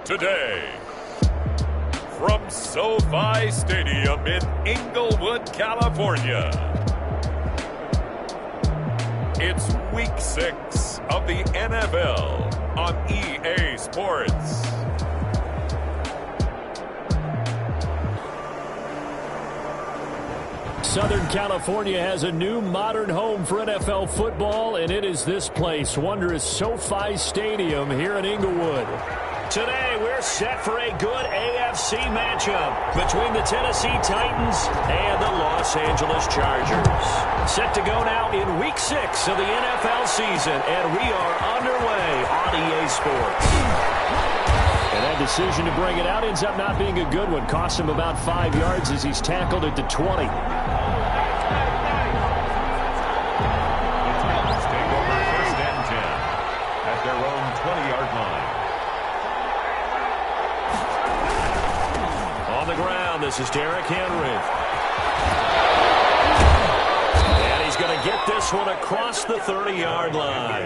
Today, from SoFi Stadium in Inglewood, California, it's Week 6 of the NFL on EA Sports. Southern California has a new modern home for NFL football, and it is this place, wondrous SoFi Stadium here in Inglewood. Today, we're set for a good AFC matchup between the Tennessee Titans and the Los Angeles Chargers. Set to go now in Week 6 of the NFL season, and we are underway on EA Sports. And that decision to bring it out ends up not being a good one. Costs him about 5 yards as he's tackled at the 20. This is Derrick Henry. And he's going to get this one across the 30-yard line.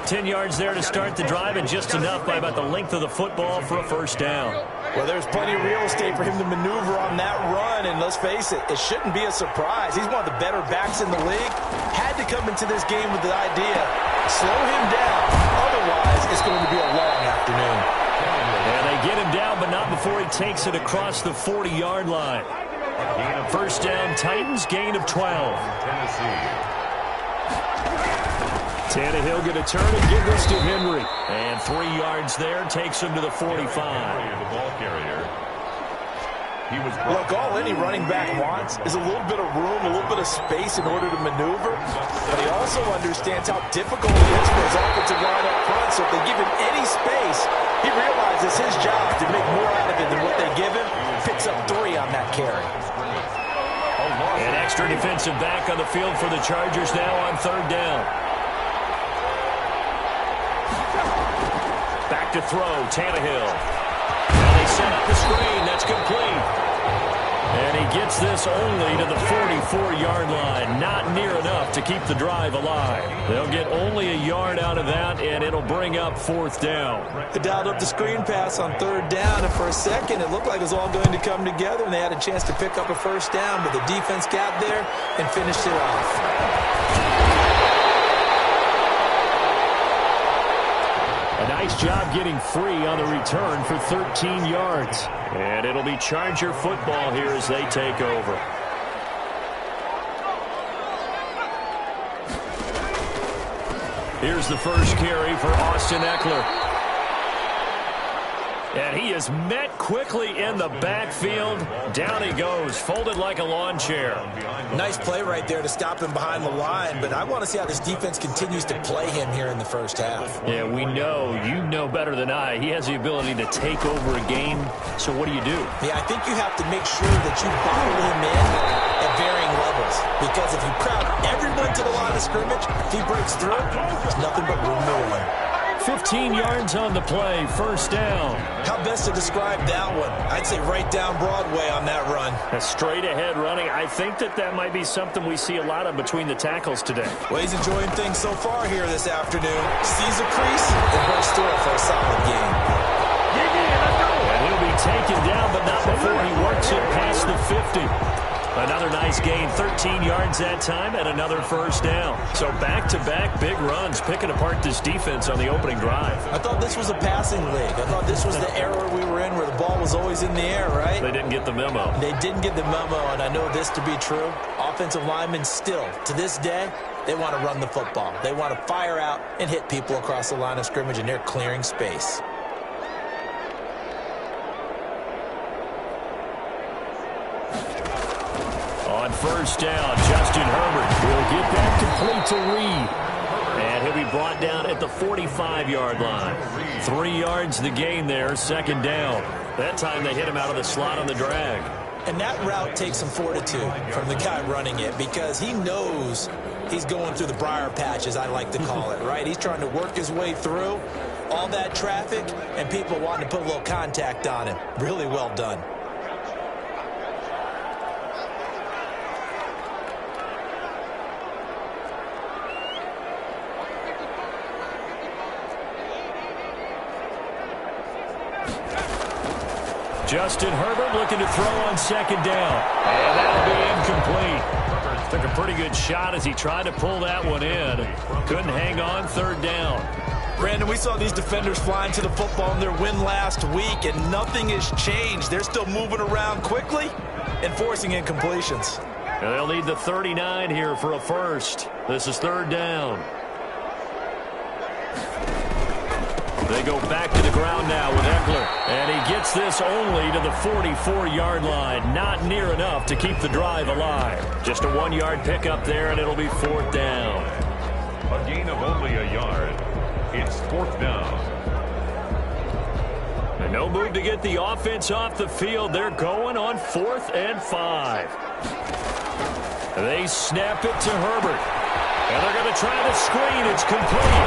10 yards there to start the drive, and just enough by about the length of the football for a first down. Well, there's plenty of real estate for him to maneuver on that run, and let's face it, it shouldn't be a surprise. He's one of the better backs in the league. Had to come into this game with the idea, slow him down. Otherwise, it's going to be a long afternoon. And they get him down, but not before he takes it across the 40-yard line. First down, Titans, gain of 12. Tannehill going to turn and give this to Henry. And 3 yards there, takes him to the 45. The ball carrier. Look, all any running back wants is a little bit of room, a little bit of space in order to maneuver. But he also understands how difficult it is for his offensive line up front. So if they give him any space, he realizes his job to make more out of it than what they give him. Picks up 3 on that carry. An extra defensive back on the field for the Chargers now on third down. Back to throw, Tannehill. And they set up the screen. That's complete. And he gets this only to the 44-yard line. Not near enough to keep the drive alive. They'll get only a yard out of that, and it'll bring up fourth down. They dialed up the screen pass on third down, and for a second it looked like it was all going to come together, and they had a chance to pick up a first down, but the defense got there and finished it off. A nice job getting free on the return for 13 yards. And it'll be Charger football here as they take over. Here's the first carry for Austin Eckler. And he is met quickly in the backfield. Down he goes, folded like a lawn chair. Nice play right there to stop him behind the line, but I want to see how this defense continues to play him here in the first half. Yeah, we know, you know better than I, he has the ability to take over a game. So what do you do? Yeah, I think you have to make sure that you bottle him in at varying levels, because if you crowd everyone to the line of scrimmage, if he breaks through, there's nothing but room to win. 15 yards on the play, first down. How best to describe that one? I'd say right down Broadway on that run. A straight ahead running. I think that might be something we see a lot of between the tackles today. Well, he's enjoying things so far here this afternoon. Sees a crease and bursts through it for a solid game. And he'll be taken down, but not before he works it past the 50. Another nice gain, 13 yards that time, and another first down. So back-to-back big runs, picking apart this defense on the opening drive. I thought this was a passing league. I thought this was the era we were in where the ball was always in the air, right? They didn't get the memo. They didn't get the memo, and I know this to be true. Offensive linemen still, to this day, they want to run the football. They want to fire out and hit people across the line of scrimmage, and they're clearing space. On first down, Justin Herbert will get that complete to Reed. And he'll be brought down at the 45-yard line. 3 yards the gain there, second down. That time they hit him out of the slot on the drag. And that route takes some fortitude from the guy running it, because he knows he's going through the briar patch, as I like to call it, right? He's trying to work his way through all that traffic and people wanting to put a little contact on him. Really well done. Justin Herbert looking to throw on second down. And that'll be incomplete. Took a pretty good shot as he tried to pull that one in. Couldn't hang on third down. Brandon, we saw these defenders flying to the football in their win last week, and nothing has changed. They're still moving around quickly and forcing incompletions. And they'll need the 39 here for a first. This is third down. They go back to the ground now with Ekeler. And he gets this only to the 44-yard line. Not near enough to keep the drive alive. Just a 1-yard pickup there, and it'll be fourth down. A gain of only a yard. It's fourth down. And no move to get the offense off the field. They're going on 4th and 5. They snap it to Herbert. And they're going to try the screen. It's complete.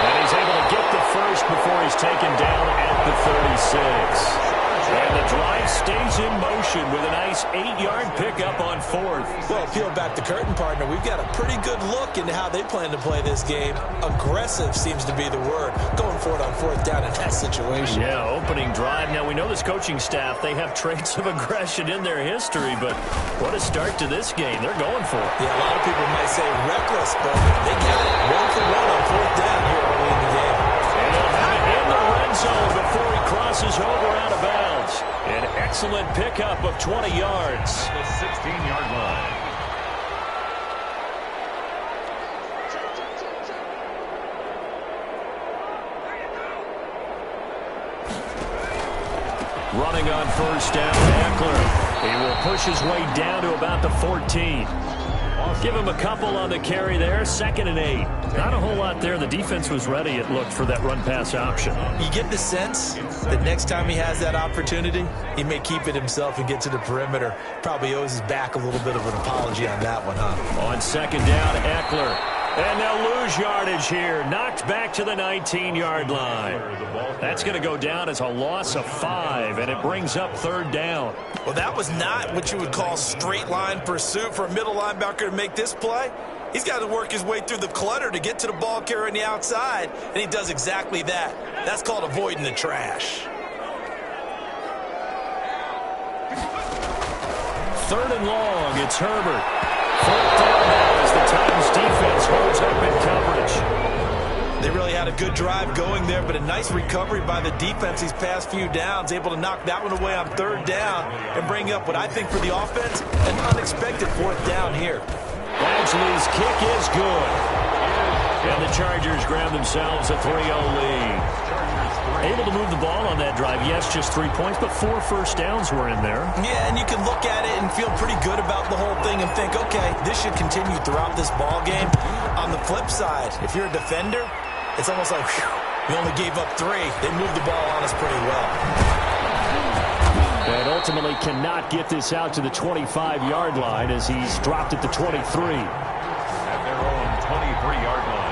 And he's able to get the first before he's taken down at the 36. And the drive stays in motion with a nice 8-yard pickup on 4th. Well, peel back the curtain, partner. We've got a pretty good look into how they plan to play this game. Aggressive seems to be the word. Going for it on 4th down in that situation. Yeah, opening drive. Now, we know this coaching staff, they have traits of aggression in their history, but what a start to this game. They're going for it. Yeah, a lot of people might say reckless, but they got it. 1 for 1 on 4th down here early in the game. And they'll have it in the red zone before he crosses over out of bounds. An excellent pickup of 20 yards. The 16-yard line. Running on first down, Ekeler. He will push his way down to about the 14. Give him a couple on the carry there. 2nd and 8. Not a whole lot there. The defense was ready, it looked, for that run-pass option. You get the sense that next time he has that opportunity, he may keep it himself and get to the perimeter. Probably owes his back a little bit of an apology on that one, huh? On 2nd down, Ekeler. And they'll lose yardage here. Knocked back to the 19-yard line. That's going to go down as a loss of 5, and it brings up 3rd down. Well, that was not what you would call straight-line pursuit for a middle linebacker to make this play. He's got to work his way through the clutter to get to the ball carrier on the outside, and he does exactly that. That's called avoiding the trash. 3rd and long, it's Herbert. 4th down now as the Titans defense holds up in coverage. They really had a good drive going there, but a nice recovery by the defense these past few downs, able to knock that one away on 3rd down and bring up what I think for the offense, an unexpected 4th down here. Badgley's kick is good. And the Chargers grab themselves a 3-0 lead. Able to move the ball on that drive. Yes, just 3 points, but 4 first downs were in there. Yeah, and you can look at it and feel pretty good about the whole thing and think, okay, this should continue throughout this ball game. On the flip side, if you're a defender, it's almost like, whew, we only gave up 3. They moved the ball on us pretty well. And ultimately cannot get this out to the 25-yard line as he's dropped at the 23. At their own 23-yard line.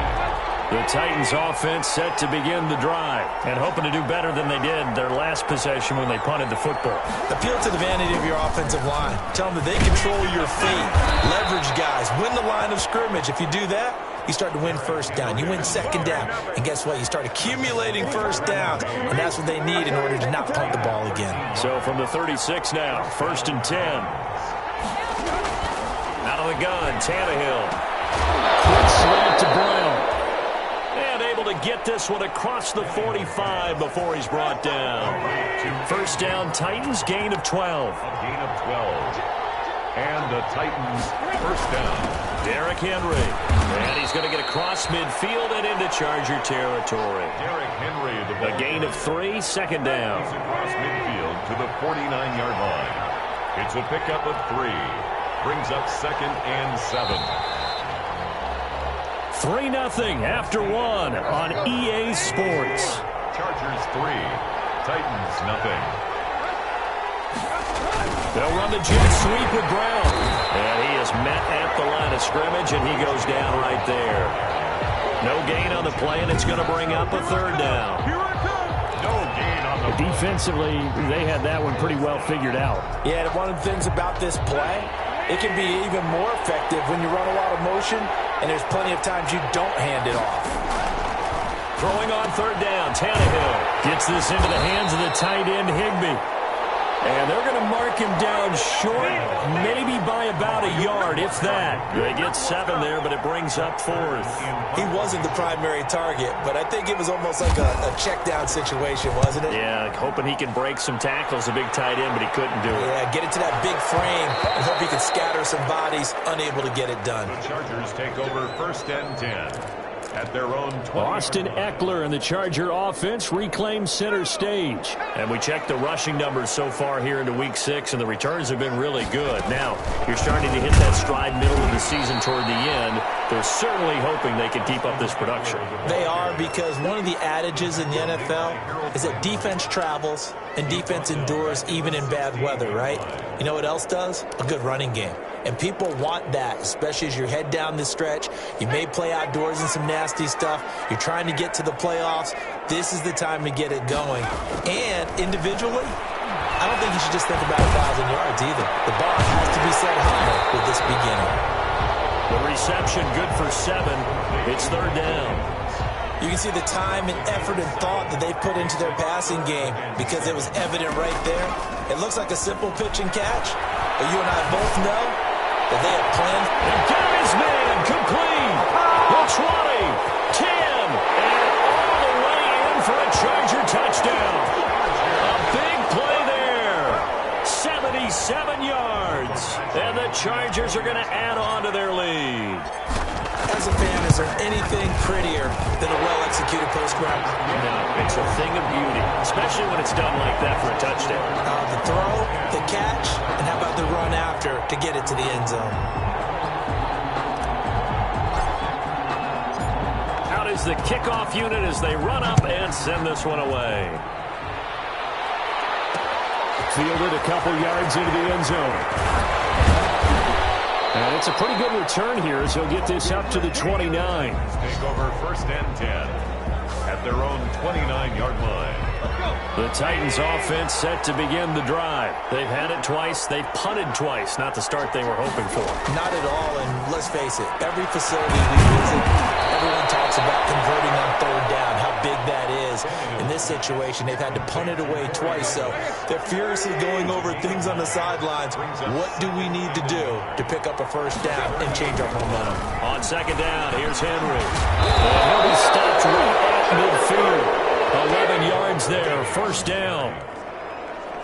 The Titans offense set to begin the drive and hoping to do better than they did their last possession when they punted the football. Appeal to the vanity of your offensive line. Tell them that they control your feet, leverage guys, win the line of scrimmage. If you do that, you start to win first down. You win second down. And guess what? You start accumulating first downs, and that's what they need in order to not punt the ball again. So from the 36 now, 1st and 10. Out of the gun, Tannehill. Quick slant to Brown. And able to get this one across the 45 before he's brought down. First down, Titans, gain of 12. A gain of 12. And the Titans first down. Derrick Henry. And he's going to get across midfield and into Charger territory. Derrick Henry, the ball. A gain of 3, 2nd down. He's across midfield to the 49-yard line. It's a pickup of 3. Brings up 2nd and 7. 3-0 after 1 on EA Sports. Chargers 3. Titans nothing. They'll run the jet sweep with Brown. And he is met at the line of scrimmage, and he goes down right there. No gain on the play, and it's going to bring up a 3rd down. No gain on the Defensively, they had that one pretty well figured out. Yeah, and one of the things about this play, it can be even more effective when you run a lot of motion, and there's plenty of times you don't hand it off. Throwing on 3rd down, Tannehill gets this into the hands of the tight end, Higbee. And they're going to mark him down short, maybe by about a yard, if that. They get 7 there, but it brings up 4th. He wasn't the primary target, but I think it was almost like a check down situation, wasn't it? Yeah, hoping he can break some tackles, a big tight end, but he couldn't do it. Yeah, get it to that big frame and hope he can scatter some bodies, unable to get it done. The Chargers take over 1st and 10. At their own 20. Austin Eckler and the Charger offense reclaim center stage. And we check the rushing numbers so far here into Week 6, and the returns have been really good. Now, you're starting to hit that stride middle of the season toward the end. They're certainly hoping they can keep up this production. They are, because one of the adages in the NFL is that defense travels and defense endures even in bad weather, right? You know what else does? A good running game. And people want that, especially as you head down the stretch. You may play outdoors in some nasty stuff. You're trying to get to the playoffs. This is the time to get it going. And individually, I don't think you should just think about 1,000 yards either. The bar has to be set higher with this beginning. The reception good for 7. It's 3rd down. You can see the time and effort and thought that they put into their passing game because it was evident right there. It looks like a simple pitch and catch, but you and I both know that they have planned. And got his man complete. The 20, 10, and all the way in for a Charger touchdown. A big play there. 77 yards. And the Chargers are going to add on to their lead. As a fan, is there anything prettier than a well-executed post route? No, it's a thing of beauty, especially when it's done like that for a touchdown. The throw, the catch, and how about the run after to get it to the end zone? Out is the kickoff unit as they run up and send this one away. Fielded a couple yards into the end zone. And it's a pretty good return here as he'll get this up to the 29. Take over 1st and 10 at their own 29-yard line. The Titans offense set to begin the drive. They've had it twice. They've punted twice. Not the start they were hoping for. Not at all, and let's face it, every facility we visit, everyone talks about converting on 3rd down, how big that is. In this situation, they've had to punt it away twice, so they're furiously going over things on the sidelines. What do we need to do to pick up a 1st down and change our momentum? On 2nd down, here's Henry. And he'll be stopped right at midfield. 11 yards there, 1st down.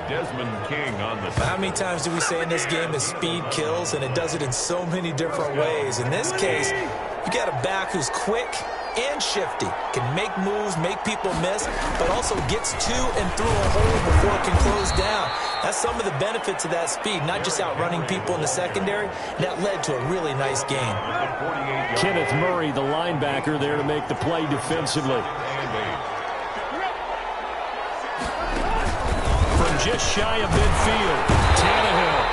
Desmond King on the... How many times do we say in this game that speed kills, and it does it in so many different ways? In this case, you got a back who's quick and shifty, can make moves, make people miss, but also gets to and through a hole before it can close down. That's some of the benefits of that speed, not just outrunning people in the secondary. That led to a really nice game. Kenneth Murray, the linebacker, there to make the play defensively. From just shy of midfield, Tannehill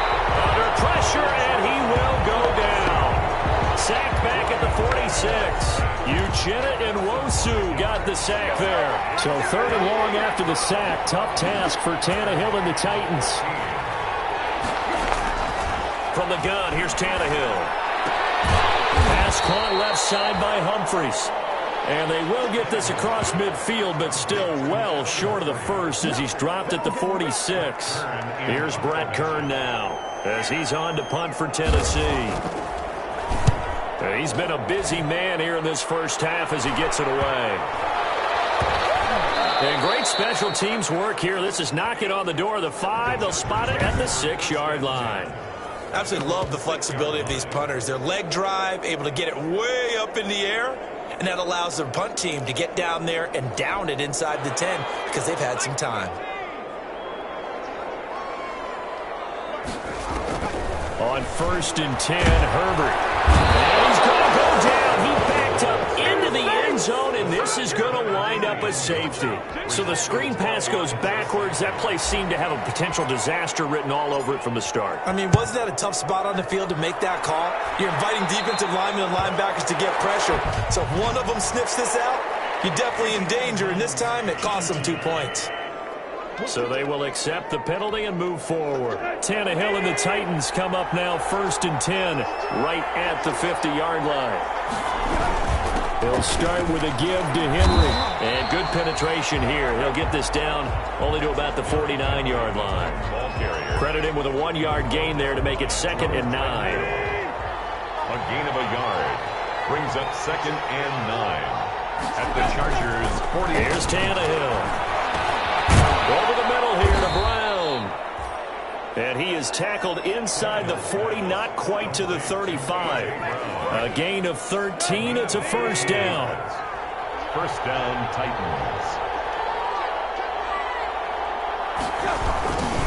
under pressure, and he will go down. Sacked back at the 46. Uchenna and Nwosu got the sack there. So 3rd and long after the sack. Tough task for Tannehill and the Titans. From the gun, here's Tannehill. Pass caught left side by Humphries. And they will get this across midfield, but still well short of the first as he's dropped at the 46. Here's Brett Kern now as he's on to punt for Tennessee. He's been a busy man here in this first half as he gets it away. And great special teams work here. This is knocking on the door of the 5. They'll spot it at the 6-yard line. Absolutely love the flexibility of these punters. Their leg drive, able to get it way up in the air, and that allows their punt team to get down there and down it inside the 10 because they've had some time. On 1st and 10, Herbert. And he's going to go down. He backed up into the end zone, and this is going to wind up a safety. So the screen pass goes backwards. That play seemed to have a potential disaster written all over it from the start. I mean, wasn't that a tough spot on the field to make that call? You're inviting defensive linemen and linebackers to get pressure. So if one of them sniffs this out, you're definitely in danger. And this time, it cost them 2 points. So they will accept the penalty and move forward. Tannehill and the Titans come up now 1st and 10, right at the 50-yard line. He'll start with a give to Henry. And good penetration here. He'll get this down only to about the 49-yard line. Ball carrier. Credit him with a 1-yard gain there to make it 2nd and 9. A gain of a yard. Brings up 2nd and 9. At the Chargers' 40. Here's Tannehill. Over the middle here to Brown. And he is tackled inside the 40, not quite to the 35. A gain of 13. It's a first down. First down, Titans.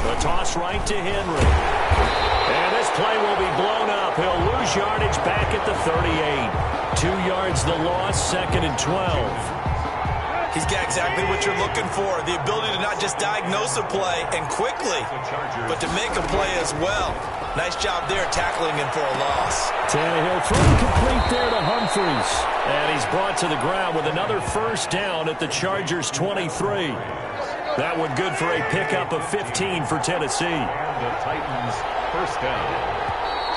The toss right to Henry. And this play will be blown up. He'll lose yardage back at the 38. 2 yards the loss, 2nd and 12. He's got exactly what you're looking for, the ability to not just diagnose a play and quickly, but to make a play as well. Nice job there tackling him for a loss. Tannehill thrown complete there to Humphries. And he's brought to the ground with another first down at the Chargers' 23. That one good for a pickup of 15 for Tennessee. And the Titans' first down.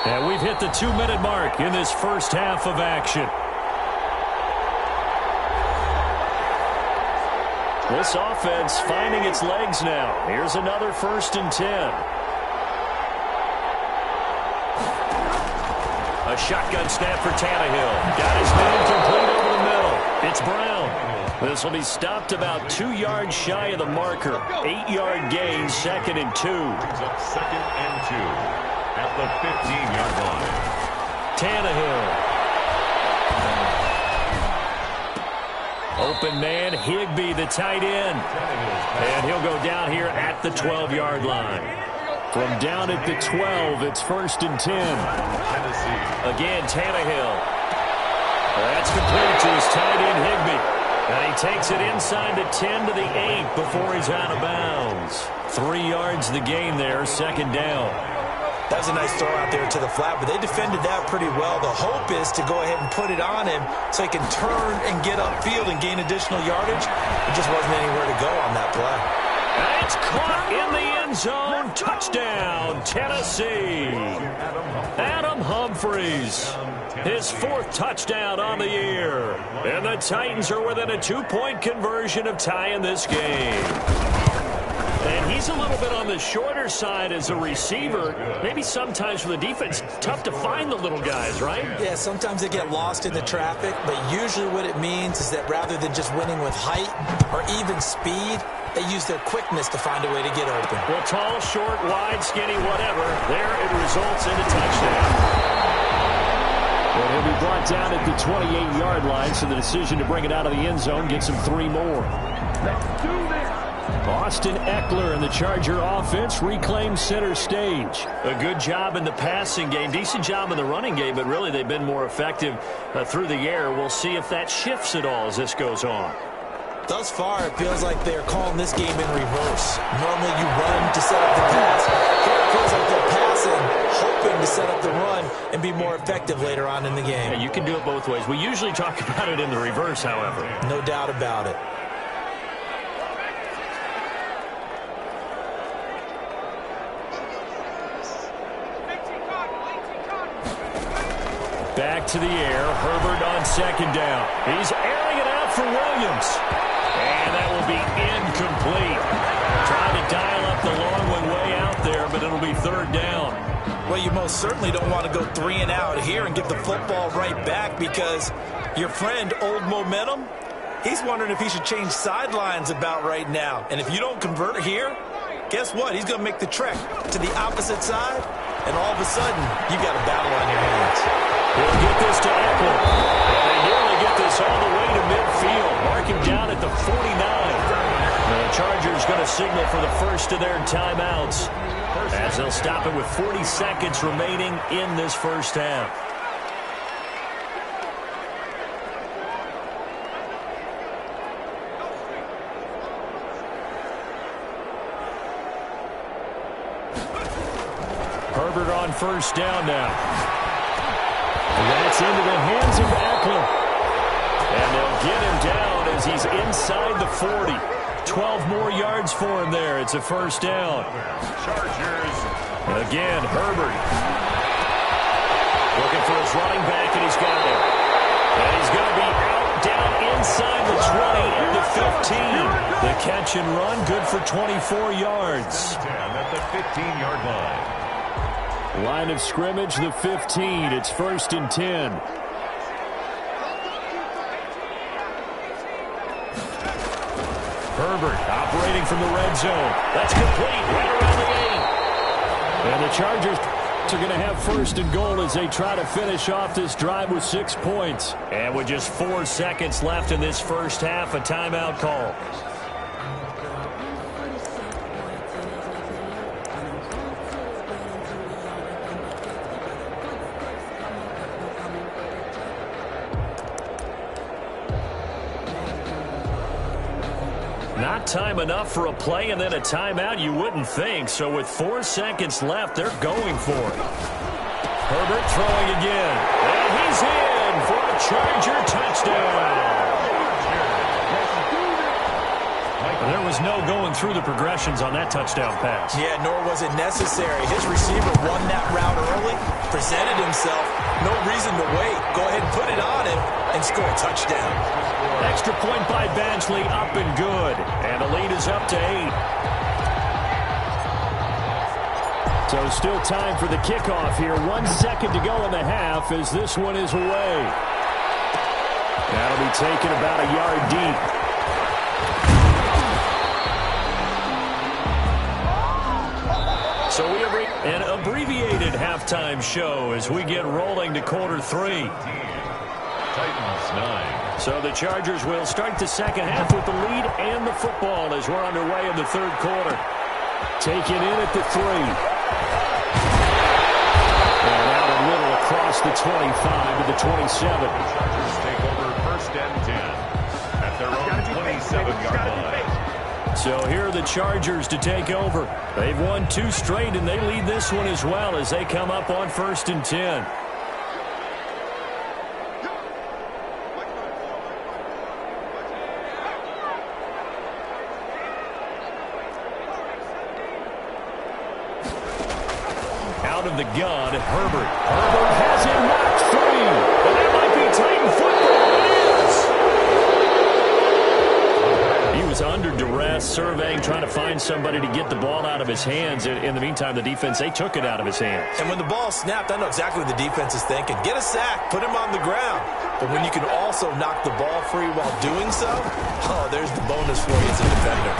And we've hit the 2-minute mark in this first half of action. This offense finding its legs now. Here's another 1st and 10. A shotgun snap for Tannehill. Got his man complete over the middle. It's Brown. This will be stopped about 2 yards shy of the marker. 8-yard gain, 2nd and 2. Brings up 2nd and 2 at the 15-yard line. Tannehill. Open man, Higbee, the tight end. And he'll go down here at the 12-yard line. From down at the 12, it's 1st and 10. Tennessee. Again, Tannehill. That's complete to his tight end, Higbee. And he takes it inside the 10 to the 8 before he's out of bounds. 3 yards the gain there, 2nd down. That was a nice throw out there to the flat, but they defended that pretty well. The hope is to go ahead and put it on him so he can turn and get upfield and gain additional yardage. There just wasn't anywhere to go on that play. And it's caught in the end zone. Touchdown, Tennessee. Adam Humphries. His 4th touchdown on the year. And the Titans are within a 2-point conversion of tying this game. And he's a little bit on the shorter side as a receiver. Maybe sometimes for the defense, tough to find the little guys, right? Yeah, sometimes they get lost in the traffic, but usually what it means is that rather than just winning with height or even speed, they use their quickness to find a way to get open. Well, tall, short, wide, skinny, whatever, there it results in a touchdown. Well, he'll be brought down at the 28-yard line, so the decision to bring it out of the end zone gets him 3 more. Let's do this. Austin Eckler and the Charger offense reclaim center stage. A good job in the passing game, decent job in the running game, but really they've been more effective through the air. We'll see if that shifts at all as this goes on. Thus far, it feels like they're calling this game in reverse. Normally you run to set up the pass. Here it feels like they're passing, hoping to set up the run and be more effective later on in the game. Yeah, you can do it both ways. We usually talk about it in the reverse, however. No doubt about it. Back to the air. Herbert on 2nd down. He's airing it out for Williams. And that will be incomplete. Trying to dial up the long one way out there, but it'll be 3rd down. Well, you most certainly don't want to go 3 and out here and give the football right back because your friend, Old Momentum, he's wondering if he should change sidelines about right now. And if you don't convert here, guess what? He's going to make the trek to the opposite side, and all of a sudden, you've got a battle on your hands. He'll get this to Eckler. And they nearly get this all the way to midfield. Mark him down at the 49. The Chargers going to signal for the first of their timeouts as they'll stop it with 40 seconds remaining in this first half. Herbert on 1st down now. And that's into the hands of Eckler. And they'll get him down as he's inside the 40. 12 more yards for him there. It's a 1st down. Chargers. Again, Herbert. Looking for his running back, and he's got him. And he's going to be out catch and run, good for 24 yards. 10 at the 15-yard line. Line of scrimmage, the 15. It's 1st and 10. Herbert operating from the red zone. That's complete right around the 8. And the Chargers are going to have 1st and goal as they try to finish off this drive with 6 points. And with just 4 seconds left in this first half, a timeout call. Not time enough for a play and then a timeout, you wouldn't think. So with 4 seconds left, they're going for it. Herbert throwing again. And he's in for a Charger touchdown. There was no going through the progressions on that touchdown pass. Yeah, nor was it necessary. His receiver won that route early, presented himself. No reason to wait. Go ahead and put it on him and score a touchdown. Extra point by Badgley, up and good. And the lead is up to 8. So still time for the kickoff here. 1 second to go in the half as this one is away. That'll be taken about a yard deep. So we have an abbreviated halftime show as we get rolling to quarter 3. Titans 9. So the Chargers will start the second half with the lead and the football as we're underway in the third quarter. Taken in at the 3. And out a little across the 25 to the 27. The Chargers take over 1st and 10 at their own 27-yard line. So here are the Chargers to take over. They've won 2 straight, and they lead this one as well as they come up on 1st and 10. Out of the gun, Herbert. Herbert has him knocked free. And that might be Titan football. He was under duress, surveying, trying to find somebody to get the ball out of his hands. In the meantime, the defense, they took it out of his hands. And when the ball snapped, I know exactly what the defense is thinking. Get a sack, put him on the ground. But when you can also knock the ball free while doing so, there's the bonus for you as a defender.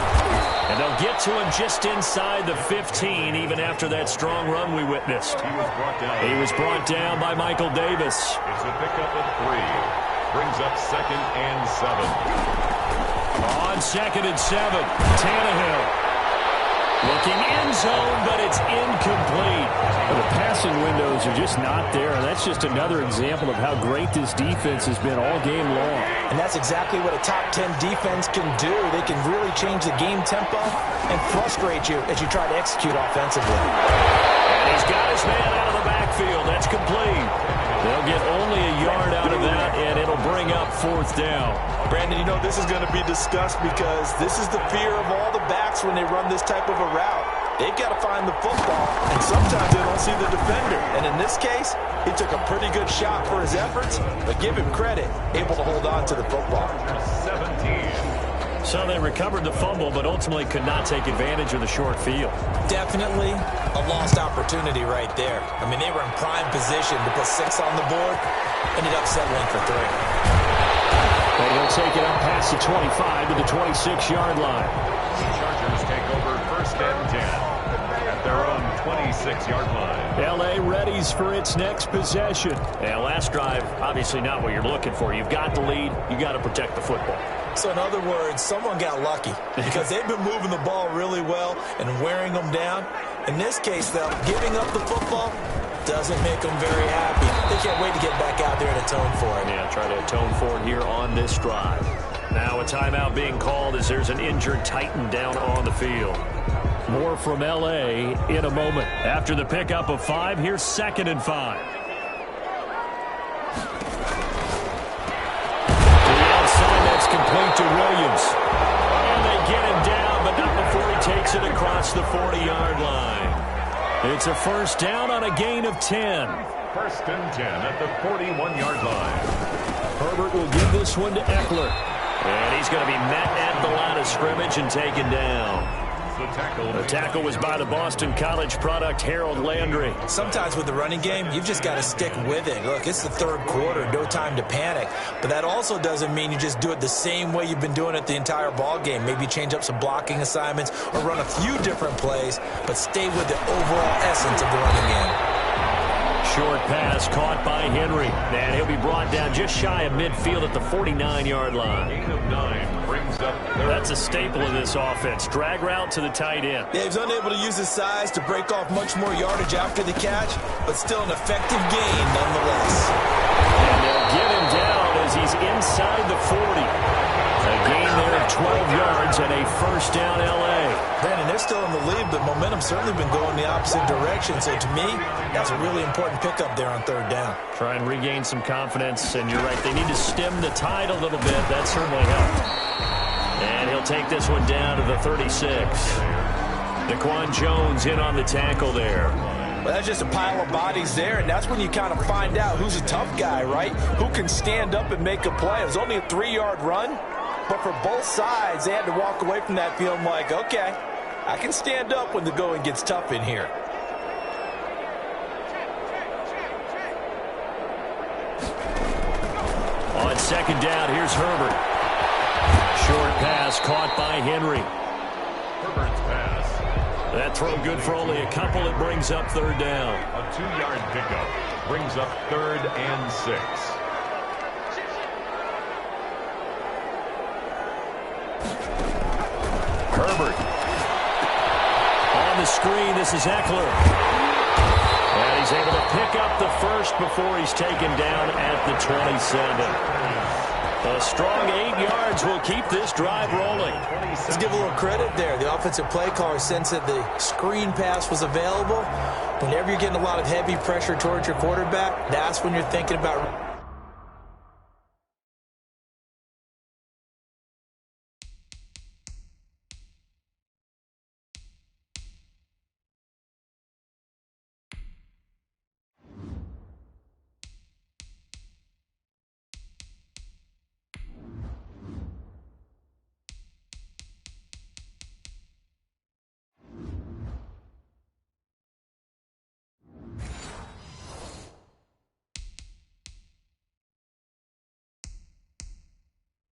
And they'll get to him just inside the 15, even after that strong run we witnessed. He was brought down by Michael Davis. It's a pickup of 3. Brings up 2nd and 7. On 2nd and 7, Tannehill. Looking end zone, but it's incomplete. Well, the passing windows are just not there, and that's just another example of how great this defense has been all game long. And that's exactly what a top 10 defense can do. They can really change the game tempo and frustrate you as you try to execute offensively. And he's got his man out of the backfield. That's complete. They'll get only a yard out of that, and it'll bring up 4th down. Brandon, you know this is going to be discussed because this is the fear of all the backs when they run this type of a route. They've got to find the football, and sometimes they don't see the defender. And in this case, he took a pretty good shot for his efforts, but give him credit, able to hold on to the football. 17. So they recovered the fumble, but ultimately could not take advantage of the short field. Definitely a lost opportunity right there. I mean, they were in prime position to put 6 on the board, ended up settling for 3. And he'll take it up past the 25 to the 26-yard line. The Chargers take over 1st and 10 at their own 26-yard line. L.A. readies for its next possession. And last drive, obviously not what you're looking for. You've got the lead. You've got to protect the football. So in other words, someone got lucky because they've been moving the ball really well and wearing them down. In this case, though, giving up the football doesn't make them very happy. They can't wait to get back out there and atone for it. Yeah, try to atone for it here on this drive. Now a timeout being called as there's an injured Titan down on the field. More from L.A. in a moment. After the pickup of 5, here's 2nd and 5. To the outside, that's complete to Williams. And they get him down, but not before he takes it across the 40-yard line. It's a 1st down on a gain of 10. 1st and 10 at the 41-yard line. Herbert will give this one to Eckler. And he's going to be met at the line of scrimmage and taken down. The tackle was by the Boston College product, Harold Landry. Sometimes with the running game, you've just got to stick with it. Look, it's the third quarter, no time to panic. But that also doesn't mean you just do it the same way you've been doing it the entire ball game. Maybe change up some blocking assignments or run a few different plays, but stay with the overall essence of the running game. Short pass caught by Henry. And he'll be brought down just shy of midfield at the 49-yard line. Gain of 9 brings up third. That's a staple of this offense. Drag route to the tight end. Yeah, he's unable to use his size to break off much more yardage after the catch, but still an effective gain nonetheless. And they'll get him down as he's inside the 40. A gain there of 12 yards and a first down L.A. Brandon, they're still in the lead, but momentum's certainly been going the opposite direction. So to me, that's a really important pickup there on third down. Try and regain some confidence, and you're right, they need to stem the tide a little bit. That certainly helped. And he'll take this one down to the 36. Daquan Jones in on the tackle there. Well, that's just a pile of bodies there, and that's when you kind of find out who's a tough guy, right? Who can stand up and make a play. It was only a 3-yard run, but for both sides, they had to walk away from that feeling like, okay, I can stand up when the going gets tough in here. On second down, here's Herbert. Short pass caught by Henry. Herbert's pass. That throw good for only a couple. It brings up third down. A 2-yard pickup brings up 3rd and 6. Herbert. On the screen, this is Eckler. And he's able to pick up the first before he's taken down at the 27. A strong 8 yards will keep this drive rolling. Let's give a little credit there. The offensive play caller sensed that the screen pass was available. Whenever you're getting a lot of heavy pressure towards your quarterback, that's when you're thinking about...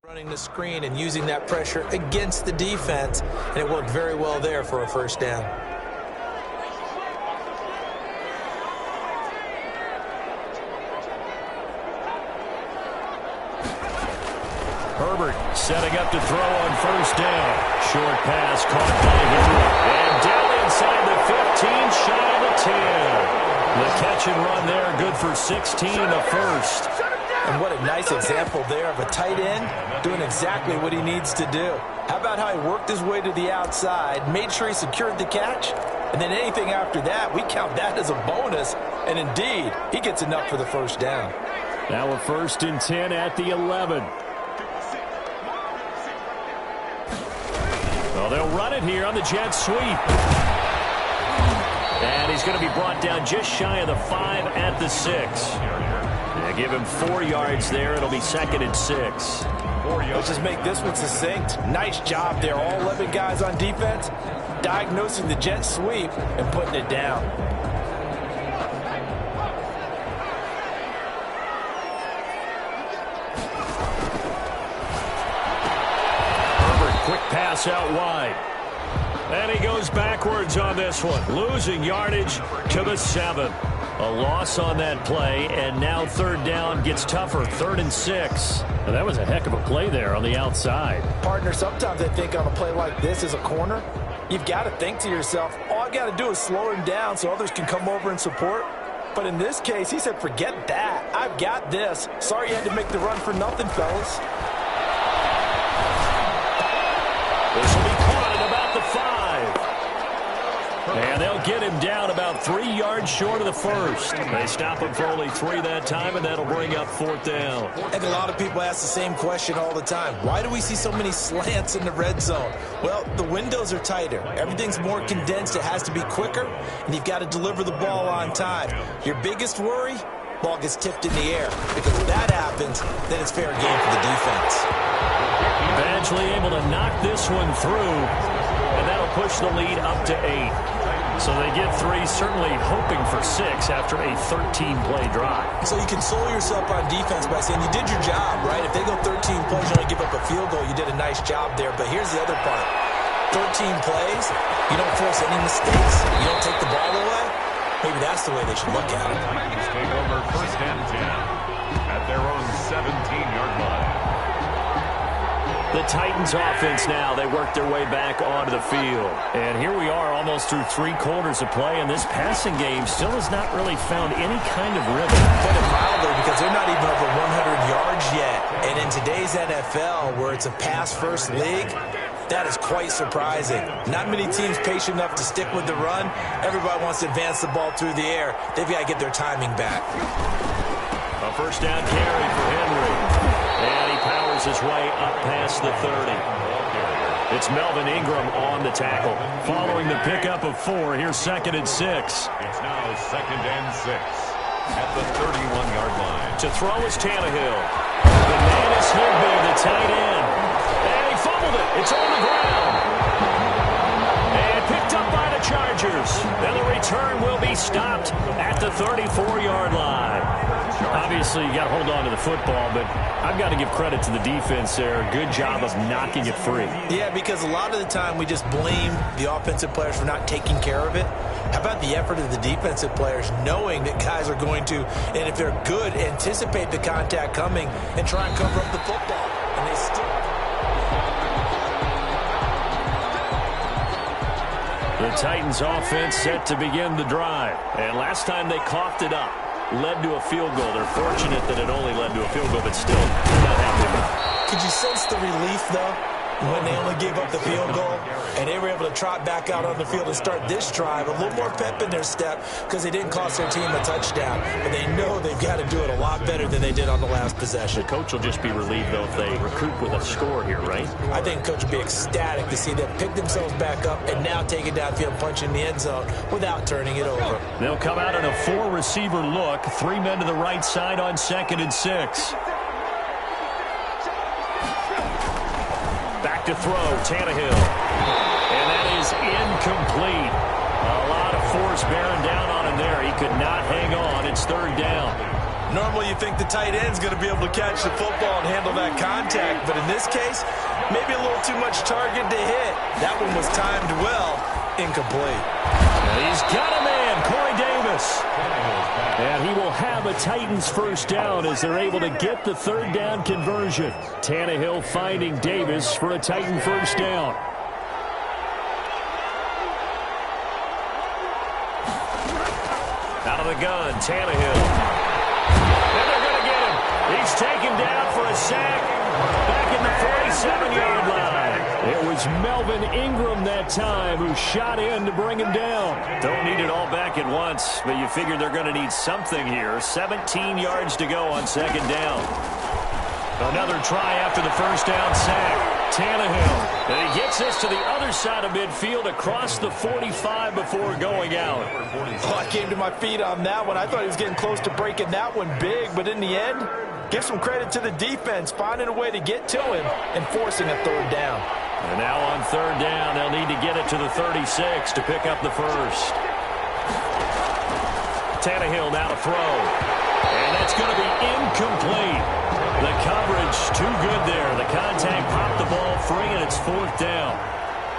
running the screen and using that pressure against the defense, and it worked very well there for a first down. Herbert setting up to throw on first down. Short pass caught by Henry. And down inside the 15, shy of the 10. The catch and run there, good for 16 and a first. And what a nice example there of a tight end doing exactly what he needs to do. How about how he worked his way to the outside, made sure he secured the catch, and then anything after that, we count that as a bonus. And indeed, he gets enough for the first down. Now a 1st and 10 at the 11. Well, they'll run it here on the jet sweep. And he's going to be brought down just shy of the 5 at the 6. They give him 4 yards there. It'll be 2nd and 6. Let's just make this one succinct. Nice job there. All 11 guys on defense diagnosing the jet sweep and putting it down. Herbert, quick pass out wide. And he goes backwards on this one, losing yardage to the 7. A loss on that play, and now 3rd down gets tougher, 3rd and 6. Well, that was a heck of a play there on the outside. Partner, sometimes I think on a play like this as a corner, you've got to think to yourself, all I got to do is slow him down so others can come over and support. But in this case, he said, forget that. I've got this. Sorry you had to make the run for nothing, fellas. This will be caught at about the 5. And they'll get him down about 3 yards short of the first. They stop him for only 3 that time, and that'll bring up 4th down. And a lot of people ask the same question all the time. Why do we see so many slants in the red zone? Well, the windows are tighter. Everything's more condensed. It has to be quicker, and you've got to deliver the ball on time. Your biggest worry? Ball gets tipped in the air. Because if that happens, then it's fair game for the defense. eventually able to knock this one through, and that'll push the lead up to 8. So they get 3, certainly hoping for 6 after a 13-play drive. So you console yourself on defense by saying you did your job, right? If they go 13 plays, you only give up a field goal, you did a nice job there. But here's the other part. 13 plays, you don't force any mistakes, you don't take the ball away. Maybe that's the way they should look at it. Titans take over first and 10 at their own 17-yard line. The Titans offense now, they work their way back onto the field. And here we are almost through 3 quarters of play, and this passing game still has not really found any kind of rhythm. Put it mildly, because they're not even over 100 yards yet. And in today's NFL, where it's a pass-first league, that is quite surprising. Not many teams patient enough to stick with the run. Everybody wants to advance the ball through the air. They've got to get their timing back. A first down carry for Henry. And he powers his way up past the 30. It's Melvin Ingram on the tackle. Following the pickup of 4, here's 2nd and 6. It's now 2nd and 6 at the 31-yard line. To throw is Tannehill. The man is Higbee, the tight end. And he fumbled it. It's on the ground. And picked up by the Chargers. And the return will be stopped at the 34-yard line. Obviously, you got to hold on to the football, but I've got to give credit to the defense there. Good job of knocking it free. Yeah, because a lot of the time we just blame the offensive players for not taking care of it. How about the effort of the defensive players knowing that guys are going to, and if they're good, anticipate the contact coming and try and cover up the football. And they still... The Titans offense set to begin the drive. And last time they coughed it up, led to a field goal. They're fortunate that it only led to a field goal, but still not happy. Could you sense the relief, though, when they only gave up the field goal and they were able to trot back out on the field and start this drive? A little more pep in their step because they didn't cost their team a touchdown, but they know they've got to do it a lot better than they did on the last possession. The coach will just be relieved, though, if they recoup with a score here, right? I think coach will be ecstatic to see them pick themselves back up and now take it downfield and punch in the end zone without turning it over. They'll come out in a 4-receiver look. 3 men to the right side on 2nd and 6. Back to throw, Tannehill. And that is incomplete. A lot of force bearing down on him there. He could not hang on. It's 3rd down. Normally you think the tight end's going to be able to catch the football and handle that contact, but in this case, maybe a little too much target to hit. That one was timed well, incomplete. And he's got a man, Corey Davis. And he will have a Titans first down as they're able to get the 3rd down conversion. Tannehill finding Davis for a Titan first down. Out of the gun, Tannehill. And they're going to get him. He's taken down for a sack back in the 47-yard line. It was Melvin Ingram that time who shot in to bring him down. Don't need it all back at once, but you figure they're going to need something here. 17 yards to go on 2nd down. Another try after the first down sack. Tannehill. And he gets this to the other side of midfield across the 45 before going out. Oh, I came to my feet on that one. I thought he was getting close to breaking that one big, but in the end, give some credit to the defense, finding a way to get to him and forcing a 3rd down. And now on 3rd down, they'll need to get it to the 36 to pick up the first. Tannehill now to throw. And that's going to be incomplete. The coverage too good there. The contact popped the ball free, and it's 4th down.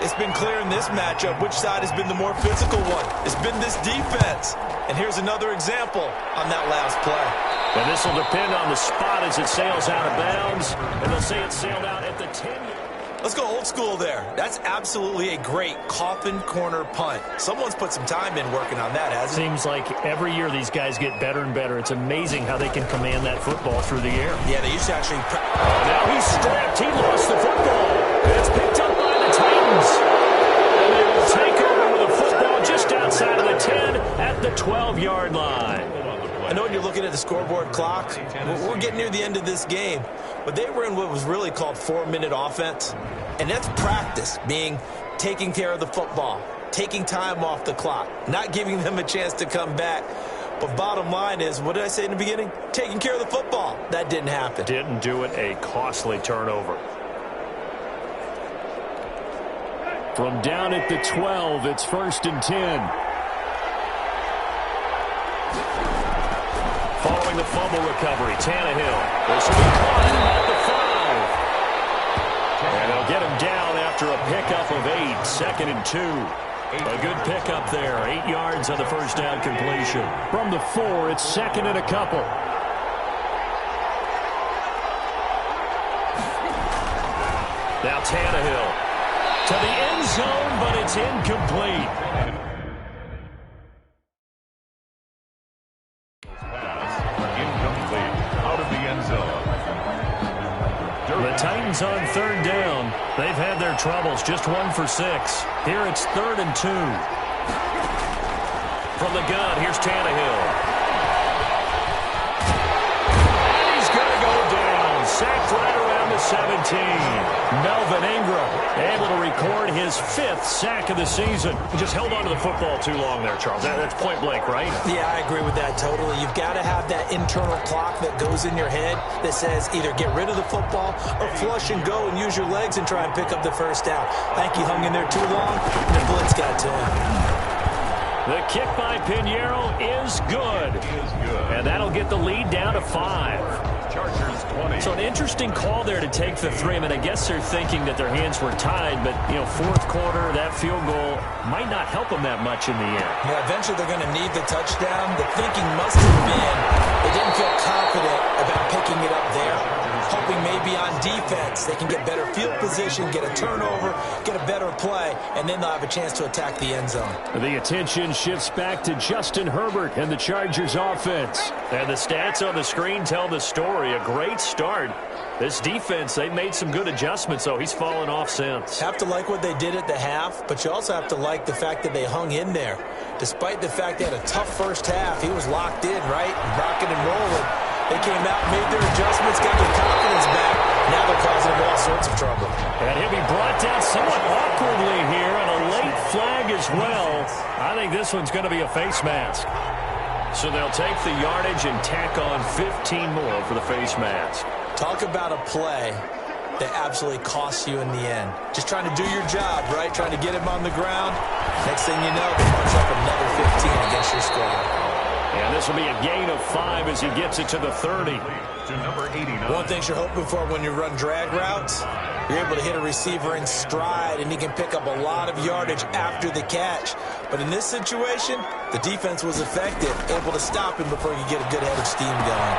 It's been clear in this matchup which side has been the more physical one. It's been this defense. And here's another example on that last play. And this will depend on the spot as it sails out of bounds. And they'll say it sailed out at the 10. Let's go old school there. That's absolutely a great coffin corner punt. Someone's put some time in working on that, hasn't it? Seems like every year these guys get better and better. It's amazing how they can command that football through the air. Yeah, they used to actually... Now he's stripped. He lost the football. It's picked up by the Titans. And they will take over with a football just outside of the 10 at the 12-yard line. I know when you're looking at the scoreboard clock, we're getting near the end of this game, but they were in what was really called 4-minute offense, and that's practice, being taking care of the football, taking time off the clock, not giving them a chance to come back. But bottom line is, what did I say in the beginning? Taking care of the football. That didn't happen. Didn't do it, a costly turnover. From down at the 12, it's 1st and 10. Following the fumble recovery, Tannehill. This will be caught at the 5. And they'll get him down after a pickup of 8, 2nd and 2. A good pickup there, 8 yards on the first down completion. From the 4, it's 2nd and a couple. Now Tannehill to the end zone, but it's incomplete. Incomplete. Out of the end zone. The Titans on 3rd down. They've had their troubles, just 1 for 6. Here it's 3rd and 2. From the gun, here's Tannehill. And he's going to go down. Sacked right around the 17. Melvin Ingram able to record his 5th sack of the season. He just held on to the football too long there, Charles. That's point blank, right? Yeah, I agree with that totally. You've got to have that internal clock that goes in your head that says either get rid of the football or flush and go and use your legs and try and pick up the first down. I think he hung in there too long, and the blitz got to him. The kick by Pinheiro is good. And that'll get the lead down to 5. Chargers 20. So an interesting call there to take the 3. I mean, I guess they're thinking that their hands were tied, but, 4th quarter, that field goal might not help them that much in the end. Yeah, eventually they're going to need the touchdown. The thinking must have been they didn't feel confident about picking it up there, hoping maybe on defense they can get better field position, get a turnover, get a better play, and then they'll have a chance to attack the end zone. The attention shifts back to Justin Herbert and the Chargers offense. And the stats on the screen tell the story. A great start. This defense, they made some good adjustments, so he's fallen off since. Have to like what they did at the half, but you also have to like the fact that they hung in there. Despite the fact they had a tough first half, he was locked in, right? Rocking and rolling. They came out, made their adjustments, got their confidence back. Now they're causing him all sorts of trouble. And he'll be brought down somewhat awkwardly here, and a late flag as well. I think this one's going to be a face mask. So they'll take the yardage and tack on 15 more for the face mask. Talk about a play that absolutely costs you in the end. Just trying to do your job, right? Trying to get him on the ground. Next thing you know, they march up another 15 against your squad. And this will be a gain of 5 as he gets it to the 30. To number 89. One thing you're hoping for when you run drag routes, you're able to hit a receiver in stride, and he can pick up a lot of yardage after the catch. But in this situation, the defense was effective, able to stop him before he could get a good head of steam going.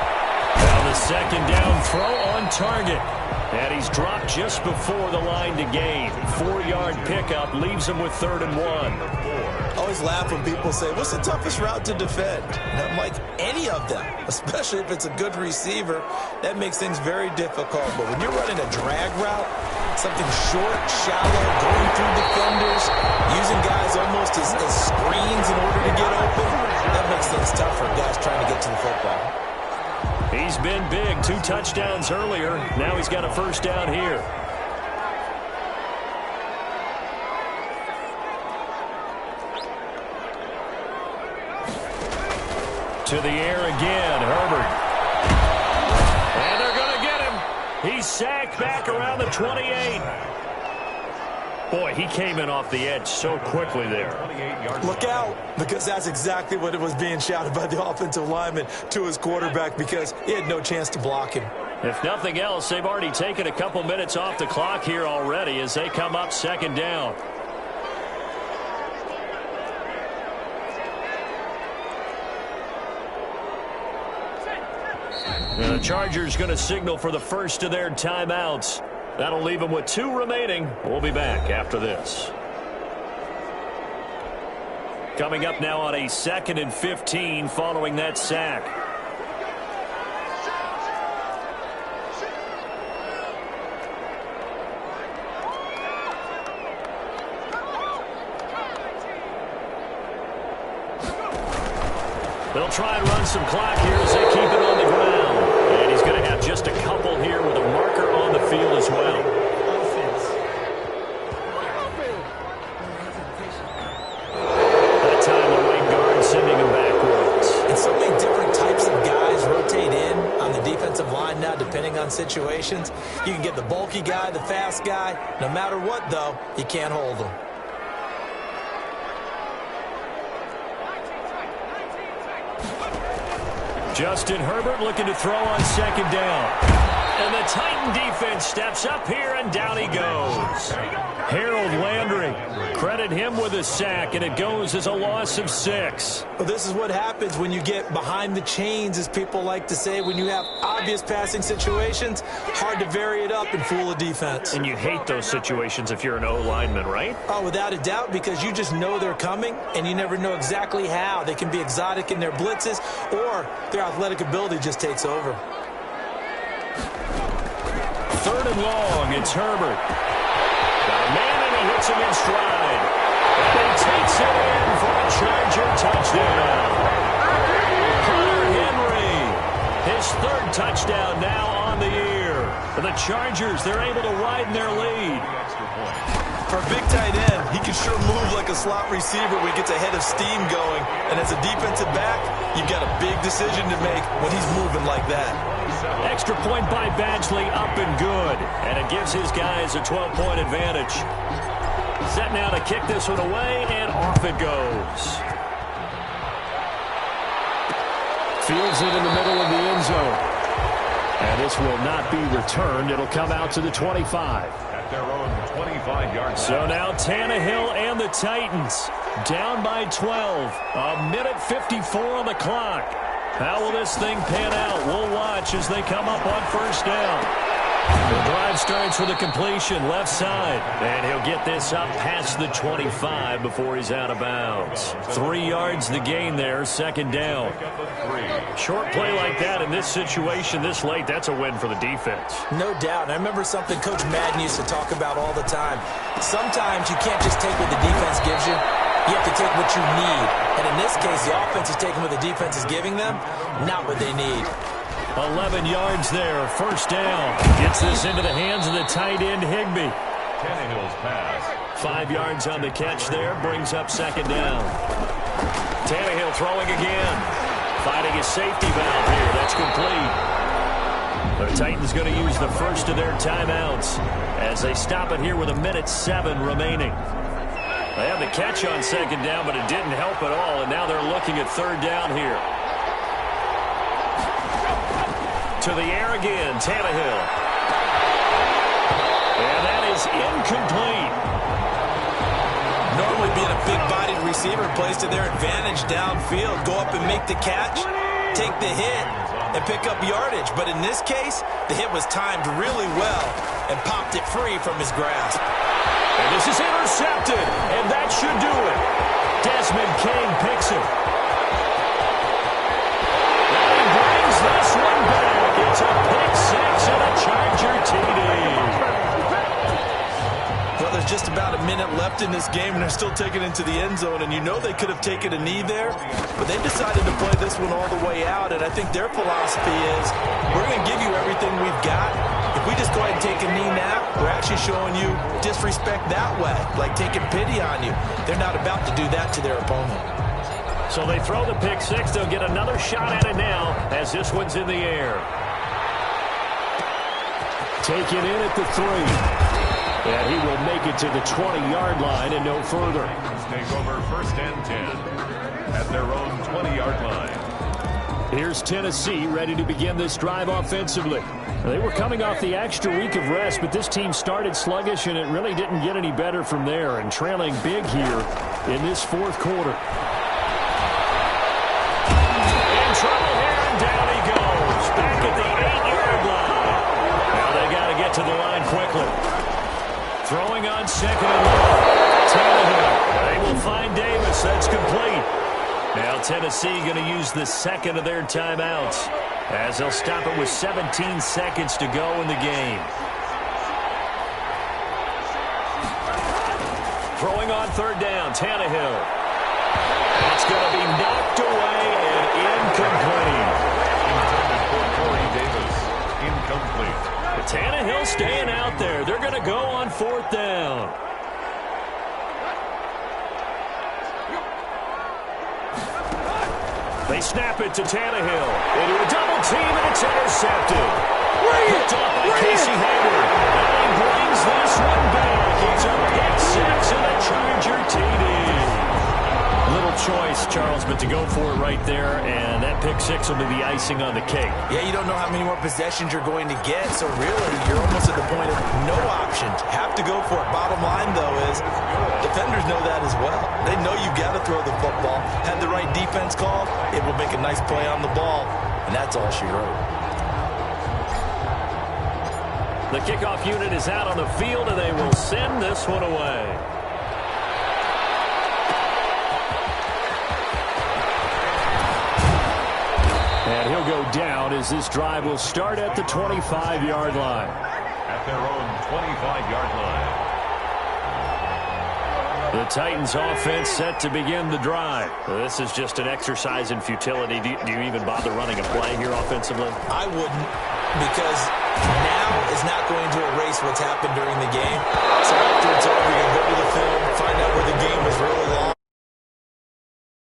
Now the 2nd down throw on target. And he's dropped just before the line to gain. 4-yard pickup leaves him with 3rd and 1. I always laugh when people say, what's the toughest route to defend? And I'm like, any of them, especially if it's a good receiver. That makes things very difficult. But when you're running a drag route, something short, shallow, going through defenders, using guys almost as screens in order to get open, that makes things tough for guys trying to get to the football. He's been big. 2 touchdowns earlier. Now he's got a first down here. To the air again, Herbert. And they're going to get him. He's sacked back around the 28. Boy, he came in off the edge so quickly there. Look out, because that's exactly what it was being shouted by the offensive lineman to his quarterback, because he had no chance to block him. If nothing else, they've already taken a couple minutes off the clock here already as they come up 2nd down. And the Chargers going to signal for the first of their timeouts. That'll leave them with 2 remaining. We'll be back after this. Coming up now on a 2nd and 15 following that sack. They'll try and run some clock here as they keep it on the ground. And he's going to have just a couple here with a marker on the field as well. That time the right guard sending him backwards. And so many different types of guys rotate in on the defensive line now, depending on situations. You can get the bulky guy, the fast guy. No matter what, though, you can't hold them. Justin Herbert looking to throw on second down. And the Titan defense steps up here, and down he goes. Harold Landry, credit him with a sack, and it goes as a loss of 6. Well, this is what happens when you get behind the chains, as people like to say. When you have obvious passing situations, hard to vary it up and fool a defense. And you hate those situations if you're an O-lineman, right? Oh, without a doubt, because you just know they're coming, and you never know exactly how. They can be exotic in their blitzes, or their athletic ability just takes over. 3rd and long, it's Herbert. Got a man, and he hits him in stride. And he takes it in for a Charger touchdown. Hunter Henry, his 3rd touchdown now on the year. For the Chargers, they're able to widen their lead. For a big tight end, he can sure move like a slot receiver when he gets a head of steam going. And as a defensive back, you've got a big decision to make when he's moving like that. Extra point by Badgley, up and good. And it gives his guys a 12-point advantage. Set now to kick this one away, and off it goes. Fields it in the middle of the end zone. And this will not be returned. It'll come out to the 25. At their own 25-yard. So now Tannehill and the Titans down by 12. A minute 54 on the clock. How will this thing pan out? We'll watch as they come up on 1st down. The drive starts with a completion left side. And he'll get this up past the 25 before he's out of bounds. 3 yards the gain there, 2nd down. Short play like that in this situation this late, that's a win for the defense. No doubt. And I remember something Coach Madden used to talk about all the time. Sometimes you can't just take what the defense gives you. You have to take what you need. And in this case, the offense is taking what the defense is giving them, not what they need. 11 yards there, 1st down. Gets this into the hands of the tight end, Higbee. Tannehill's pass. 5 yards on the catch there, brings up 2nd down. Tannehill throwing again. Finding his safety valve here, that's complete. The Titans going to use the first of their timeouts as they stop it here with 1:07 remaining. They had the catch on 2nd down, but it didn't help at all, and now they're looking at 3rd down here. To the air again, Tannehill. And that is incomplete. Normally being a big-bodied receiver plays to their advantage downfield. Go up and make the catch, take the hit, and pick up yardage. But in this case, the hit was timed really well and popped it free from his grasp. And this is intercepted, and that should do it. Desmond King picks it. And he brings this one back. It's a pick 6 and a Charger TD. Well, there's just about a minute left in this game, and they're still taking it into the end zone. And you know they could have taken a knee there, but they decided to play this one all the way out. And I think their philosophy is, we're going to give you everything we've got. If we just go ahead and take a knee now, we're actually showing you disrespect that way, like taking pity on you. They're not about to do that to their opponent. So they throw the pick 6. They'll get another shot at it now as this one's in the air. Taken in at the 3. And he will make it to the 20-yard line and no further. Take over 1st and 10 at their own 20-yard line. Here's Tennessee ready to begin this drive offensively. They were coming off the extra week of rest, but this team started sluggish, and it really didn't get any better from there, and trailing big here in this 4th quarter. In trouble here, and down he goes. Back at the 8-yard line. Now they got to get to the line quickly. Throwing on 2nd and long. Tannehill. They will find Davis. That's complete. Now Tennessee going to use the 2nd of their timeouts as they'll stop it with 17 seconds to go in the game. Throwing on 3rd down, Tannehill. It's going to be knocked away and incomplete. Intended for Corey Davis. Incomplete. Tannehill staying out there. They're going to go on 4th down. They snap it to Tannehill. Into a double team, and it's intercepted. Picked off by Casey Hayward. And he brings this one back. It's a pick 6 and a Charger TD. Little choice Charles, but to go for it right there, and that pick six will be the icing on the cake. Yeah, you don't know how many more possessions you're going to get, so really you're almost at the point of no options. Have to go for it. Bottom line, though, is defenders know that as well. They know you've got to throw the football. Had the right defense call, it will make a nice play on the ball, and that's all she wrote. The kickoff unit is out on the field, and they will send this one away. And he'll go down as this drive will start at the 25-yard line. At their own 25-yard line. The Titans offense set to begin the drive. This is just an exercise in futility. Do you even bother running a play here offensively? I wouldn't, because now is not going to erase what's happened during the game.